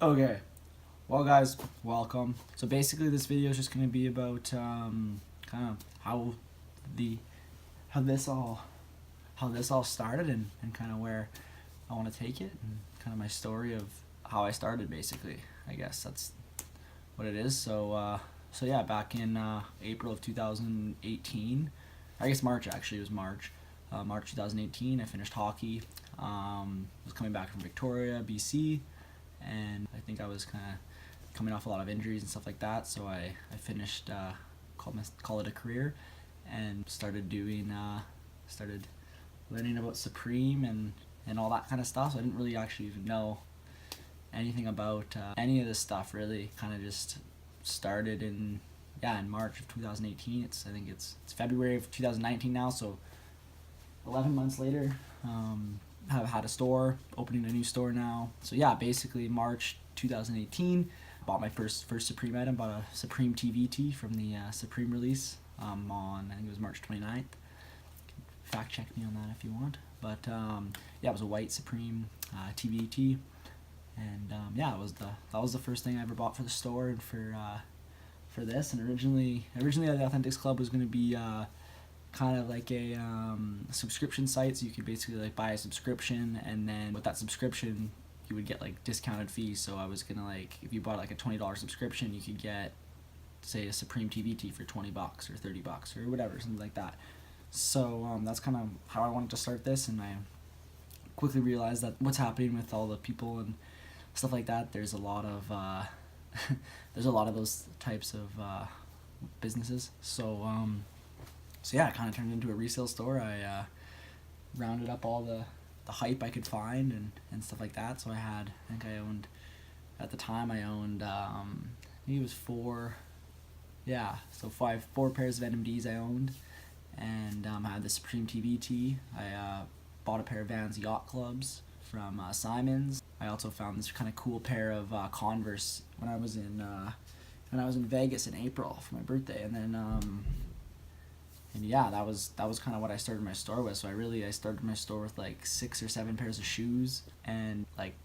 Okay, well guys, welcome. So basically this video is just going to be about kind of the how this all started and kind of where I want to take it and kind of my story of how I started basically. I guess that's what it is. So yeah, back in April of 2018, I guess March actually, it was March 2018, I finished hockey. Was coming back from Victoria, BC, and I think I was kind of coming off a lot of injuries and stuff like that. So I finished call it a career, and started learning about Supreme and all that kind of stuff. So I didn't really actually even know anything about any of this stuff really. Kind of just started in March of 2018. I think it's February of 2019 now. So 11 months later. Have had a store, opening a new store now. So yeah, basically March 2018, bought my first Supreme item, bought a Supreme TVT from the Supreme release on, I think it was March 29th. Fact check me on that if you want. But yeah, it was a white Supreme TVT, and yeah, that was the first thing I ever bought for the store and for this. And originally the Authentics Club was going to be kind of like a subscription site, so you could basically like buy a subscription, and then with that subscription you would get like discounted fees. So I was gonna, like, if you bought like a $20 subscription, you could get, say, a Supreme TVT for $20 or $30 or whatever, something like that. So that's kind of how I wanted to start this, and I quickly realized that what's happening with all the people and stuff like that, there's a lot of there's a lot of those types of businesses. So yeah, it kind of turned into a resale store. I rounded up all the hype I could find and stuff like that. So I think I owned, at the time I owned, I think it was four pairs of NMDs I owned, and I had the Supreme TVT. I bought a pair of Vans Yacht Clubs from Simon's. I also found this kind of cool pair of Converse when I was in Vegas in April for my birthday, and then and yeah, that was kind of what I started my store with. So I started my store with like 6 or 7 pairs of shoes and like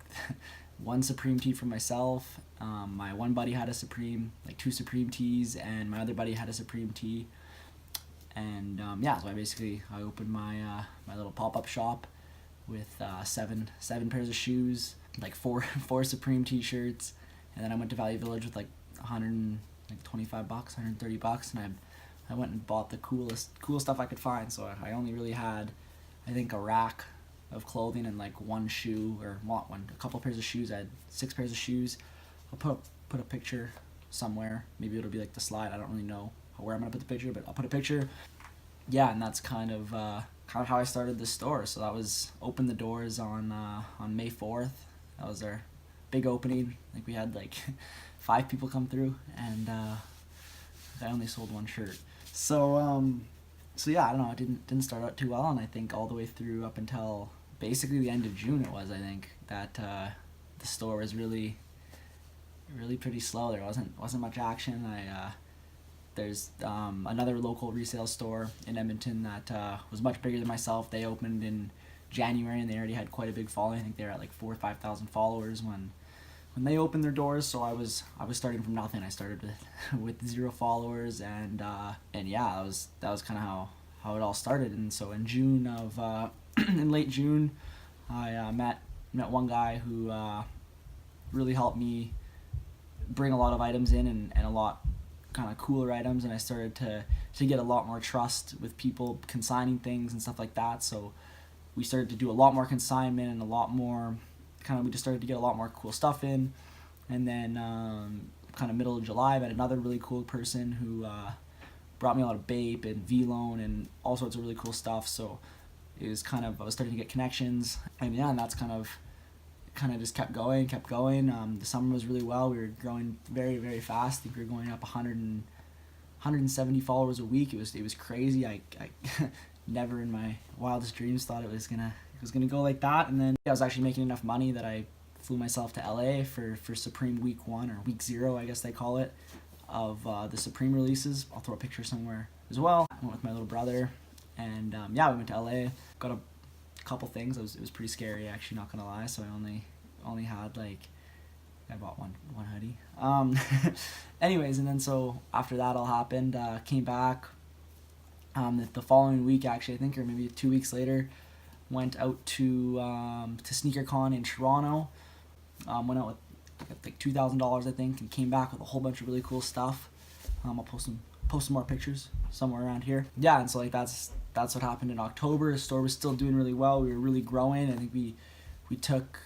one Supreme tee for myself. My one buddy had a Supreme, like 2 Supreme tees, and my other buddy had a Supreme tee. And yeah, so I opened my my little pop-up shop with 7 pairs of shoes, like four Supreme t-shirts, and then I went to Value Village with like $125, $130, and I went and bought the cool stuff I could find. So I only really had, I think, a rack of clothing and like one shoe, or a couple pairs of shoes. I had 6 pairs of shoes. I'll put a picture somewhere. Maybe it'll be like the slide. I don't really know where I'm gonna put the picture, but I'll put a picture. Yeah, and that's kind of how I started this store. So that was opened the doors on May 4th. That was our big opening. I think we had like 5 people come through, and I only sold 1 shirt. So yeah, I don't know, it didn't start out too well, and I think all the way through up until basically the end of June, I think that the store was really pretty slow. There wasn't much action. There's another local resale store in Edmonton that was much bigger than myself. They opened in January, and they already had quite a big following. I think they were at like 4,000 or 5,000 followers when they opened their doors. So I was starting from nothing. I started with 0 followers, and yeah, that was kind of how it all started. And so in June of in late June, I met one guy who really helped me bring a lot of items in, and a lot kind of cooler items, and I started to get a lot more trust with people consigning things and stuff like that. So we started to do a lot more consignment, and a lot more we just started to get a lot more cool stuff in. And then kind of middle of July, I met another really cool person who brought me a lot of Bape and V-Loan and all sorts of really cool stuff. So it was I was starting to get connections, and yeah, and that's kind of just kept going. The summer was really well. We were growing very, very fast. I think we were going up 170 followers a week. It was crazy. I never in my wildest dreams thought it was gonna go like that. And then I was actually making enough money that I flew myself to LA for Supreme week 1, or week 0, I guess they call it, of the Supreme releases. I'll throw a picture somewhere as well. I went with my little brother, and yeah, we went to LA. Got a couple things. It was pretty scary, actually, not gonna lie. So I only had like I bought one hoodie. Anyways, and then so after that all happened, came back. The following week, actually, I think, or maybe 2 weeks later, went out to SneakerCon in Toronto. Went out with like $2,000, I think, and came back with a whole bunch of really cool stuff. I'll post some more pictures somewhere around here. Yeah, and so like that's what happened in October. The store was still doing really well. We were really growing. I think we took,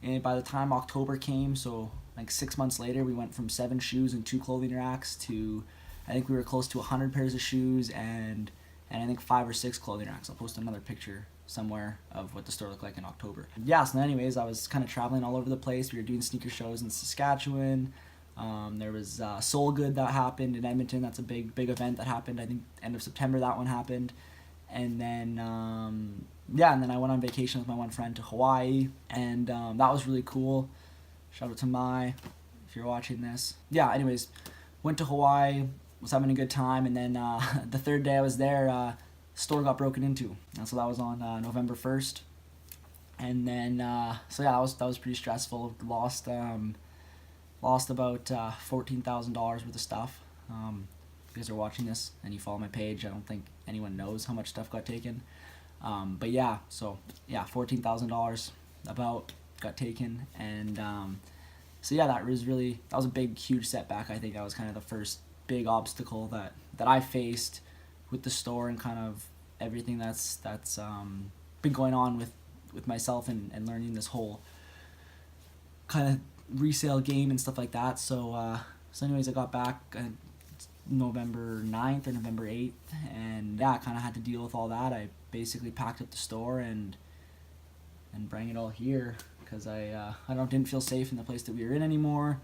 and by the time October came, so like 6 months later, we went from 7 shoes and 2 clothing racks to, I think we were close to 100 pairs of shoes and I think 5 or 6 clothing racks. I'll post another picture somewhere of what the store looked like in October. Yeah, so anyways, I was kind of traveling all over the place. We were doing sneaker shows in Saskatchewan. There was Soul Good that happened in Edmonton. That's a big event that happened. I think end of September that one happened. And then and then I went on vacation with my one friend to Hawaii, and that was really cool. Shout out to Mai if you're watching this. Yeah, anyways, went to Hawaii, was having a good time, and then the third day I was there, store got broken into, and so that was on November 1st. And then so yeah, that was pretty stressful. Lost about $14,000 worth of stuff. If you guys are watching this and you follow my page, I don't think anyone knows how much stuff got taken. But yeah, so yeah, $14,000 about got taken, and so yeah, that was a big, huge setback. I think that was kind of the first big obstacle that I faced with the store and kind of everything that's been going on with myself and learning this whole kind of resale game and stuff like that. So anyways, I got back November 9th or November 8th, and yeah, I kind of had to deal with all that. I basically packed up the store and bring it all here because I didn't feel safe in the place that we were in anymore.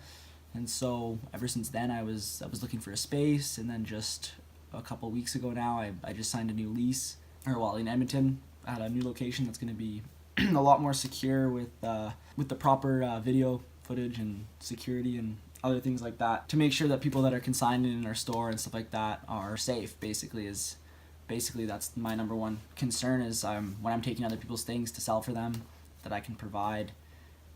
And so ever since then I was looking for a space, and then just a couple weeks ago now I just signed a new lease, in Edmonton. I had a new location that's going to be a lot more secure with the proper video footage and security and other things like that, to make sure that people that are consigning in our store and stuff like that are safe. Basically that's my number one concern, is when I'm taking other people's things to sell for them, that I can provide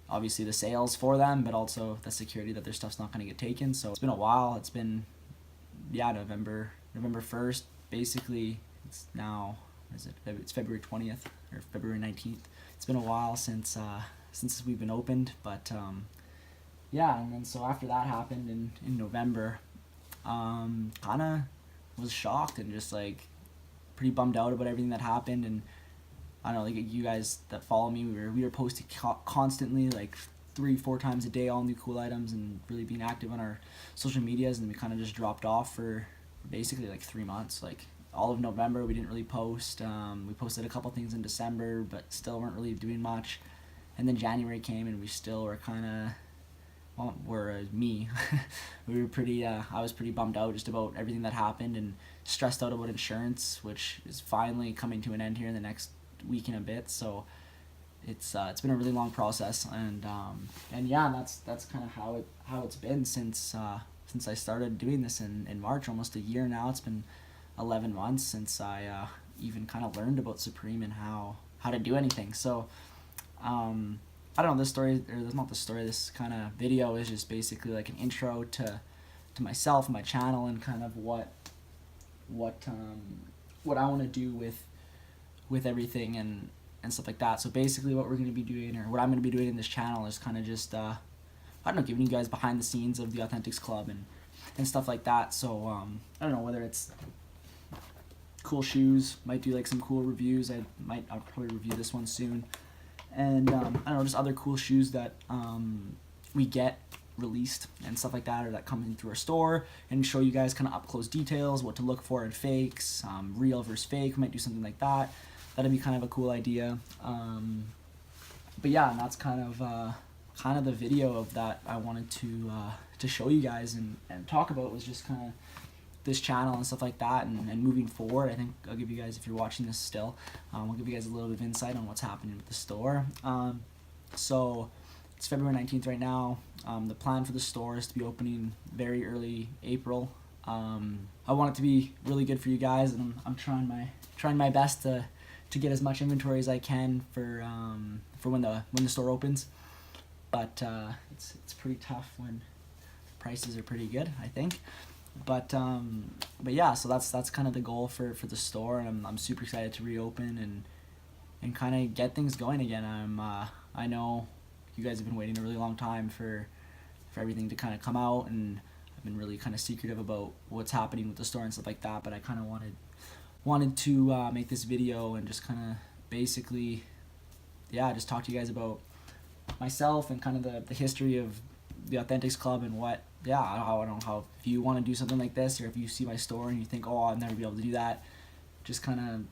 obviously the sales for them, but also the security that their stuff's not going to get taken. So it's been a while. It's been November 1st basically. It's now, it's February 20th or February 19th. It's been a while since we've been opened, but yeah, and then so after that happened in November, kind of was shocked and just like pretty bummed out about everything that happened. And I don't know, like you guys that follow me, we were posting constantly, like 3-4 times a day, all new cool items, and really being active on our social medias. And we kind of just dropped off for basically like 3 months. Like all of November we didn't really post. We posted a couple things in December, but still weren't really doing much. And then January came and we still were kind of, we were pretty, I was pretty bummed out just about everything that happened, and stressed out about insurance, which is finally coming to an end here in the next week and a bit. So it's been a really long process, and yeah, that's kind of how it's been since I started doing this in March, almost a year now. It's been 11 months since I even kind of learned about Supreme and how to do anything. So I don't know, this story, or not the story, this kind of video is just basically like an intro to myself and my channel, and kind of what I want to do with everything and stuff like that. So basically what we're going to be doing, or what I'm going to be doing in this channel, is kind of just I don't know, giving you guys behind the scenes of the Authentics Club and stuff like that. So I don't know, whether it's cool shoes, might do like some cool reviews. I'll probably review this one soon. And I don't know, just other cool shoes that we get released and stuff like that, or that come in through our store, and show you guys kind of up close details, what to look for in fakes, real versus fake. We might do something like that. That'd be kind of a cool idea. But yeah, and that's kind of the video of that I wanted to show you guys and talk about, was just kind of this channel and stuff like that, and moving forward. I think I'll give you guys, if you're watching this still, I'll give you guys a little bit of insight on what's happening with the store. So it's February 19th right now. The plan for the store is to be opening very early April. I want it to be really good for you guys, and I'm trying my best to get as much inventory as I can for when the store opens. but it's pretty tough when prices are pretty good, I think. But yeah, so that's kind of the goal for the store, and I'm super excited to reopen and kind of get things going again. I know you guys have been waiting a really long time for everything to kind of come out, and I've been really kind of secretive about what's happening with the store and stuff like that. But I kind of wanted to make this video and just kind of basically, yeah, just talk to you guys about myself and kind of the history of the Authentics Club, and what, yeah, I don't know how, if you want to do something like this, or if you see my store and you think, oh, I'll never be able to do that, just kind of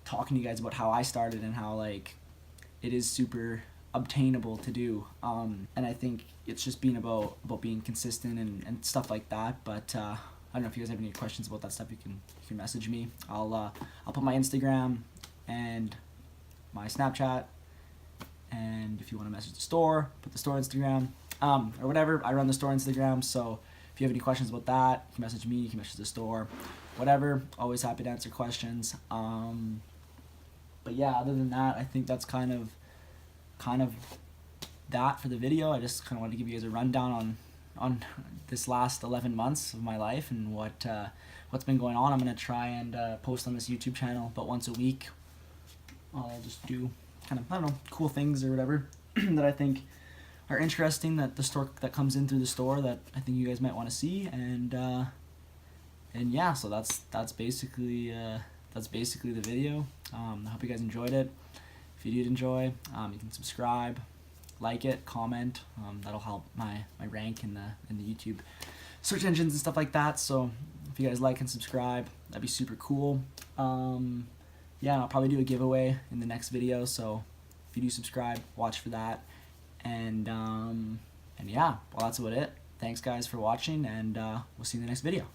talking to you guys about how I started and how, like, it is super obtainable to do. And I think it's just being about being consistent and stuff like that. But I don't know if you guys have any questions about that stuff. You can message me. I'll put my Instagram and my Snapchat, and if you want to message the store, put the store Instagram, or whatever. I run the store Instagram, so if you have any questions about that, you can message me, you can message the store, whatever. Always happy to answer questions. But yeah, other than that, I think that's kind of that for the video. I just kind of wanted to give you guys a rundown on this last 11 months of my life and what's been going on. I'm gonna try and post on this YouTube channel about once a week. I'll just do kind of, I don't know, cool things or whatever that I think are interesting, that the store that comes in through the store that I think you guys might want to see. And yeah, so that's basically the video. I hope you guys enjoyed it. If you did enjoy, you can subscribe, like it, comment. That'll help my rank in the YouTube search engines and stuff like that. So if you guys like and subscribe, that'd be super cool. Yeah, and I'll probably do a giveaway in the next video, so if you do subscribe, watch for that. And yeah, well, that's about it. Thanks guys for watching, and we'll see you in the next video.